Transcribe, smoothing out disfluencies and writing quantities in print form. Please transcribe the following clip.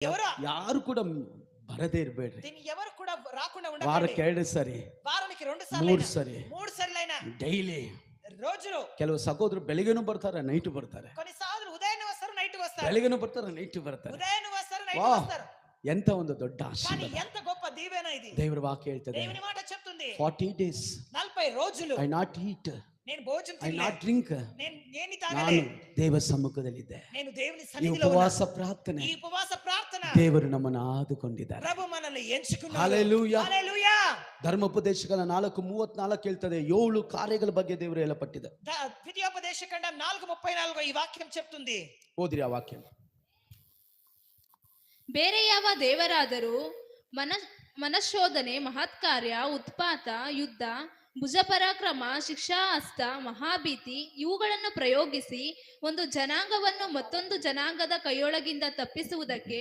ఎవరు ಯಾರು ಕೂಡ ಬರದೇ ಇರಬೇಡ್ರಿ. దీన్ని ఎవరు కూడా రాకుండా ವಾರಕ್ಕೆ ఉండకండి. 2 ಸರಿ, వారానికి 2 3 సార్లు ಸರಿ, 3 సార్లైనా ಡೈಲಿ. రోజులు. ಕೆಲವು ಸಹೋದರರು ಬೆಳಿಗ್ಗೆನೂ ಬರ್ತಾರೆ, ನೈಟ್ ಬರ್ತಾರೆ. కొన్నిసార్లు ఉదయాన్నే వస్తారు, నైట్ వస్తారు. ಬೆಳಿಗ್ಗೆನೂ ಬರ್ತಾರೆ, ನೈಟ್ ಬರ್ತಾರೆ. ఉదయాన్నే వస్తారు, నైట్ ವಾ, వస్తారు. ಎಂತ ಒಂದು ದೊಡ್ಡ కానీ ಆಶೀರ್ವಾದ. ఎంత గొప్ప దీవెన ఇది. ದೇವರ ವಾಕ್ಯ ಹೇಳ್ತದೆ, దేవుని మాట చెప్తుంది 40 days 40 రోజులు ಐ ನಾಟ್ ಈಟ್, నేను భోజనం ಐ తినలే, ನಾಟ್ ಡ್ರಿಂಕ್. నేను ನಾನು తాగలే, ದೇವ ಸಮ್ಮುಖದಲ್ಲಿದ್ದೆ. నేను దేవుని ಈ సన్నిధిలో ಉಪವಾಸ ఉన్నాను. ಪ್ರಾರ್ಥನೆ ఈ ఉపవాస ప్రార్థన ದೇವರು ನಮ್ಮನ್ನು ಆದುಕೊಂಡಿದ್ದಾರೆ. ప్రభు మనల్ని ఎంచుకున్నాడు. ಹಲ್ಲೆಲೂಯಾ. హల్లెలూయా. ಧರ್ಮೋಪದೇಶಗಳ 4:34 ಹೇಳ್ತದೆ, 7 ಕಾರ್ಯಗಳ ಬಗ್ಗೆ ದೇವರು ಹೇಳಪಟ್ಟಿದೆ. ద్వితీయోపదేశకాండం 4:34 ಈ ವಾಕ್యం చెప్తుంది. ಓದ್ರಿ ಆ ವಾಕ್ಯ. ಬೇರೆ ಯಾವ ದೇವರಾದರೂ ಮನಶೋಧನೆ, ಮಹತ್ಕಾರ್ಯ, ಉತ್ಪಾತ, ಯುದ್ಧ, ಭುಜಪರಾಕ್ರಮ, ಶಿಕ್ಷಾಹಸ್ತ, ಮಹಾಭೀತಿ ಇವುಗಳನ್ನು ಪ್ರಯೋಗಿಸಿ ಒಂದು ಜನಾಂಗವನ್ನು ಮತ್ತೊಂದು ಜನಾಂಗದ ಕೈಯೊಳಗಿಂದ ತಪ್ಪಿಸುವುದಕ್ಕೆ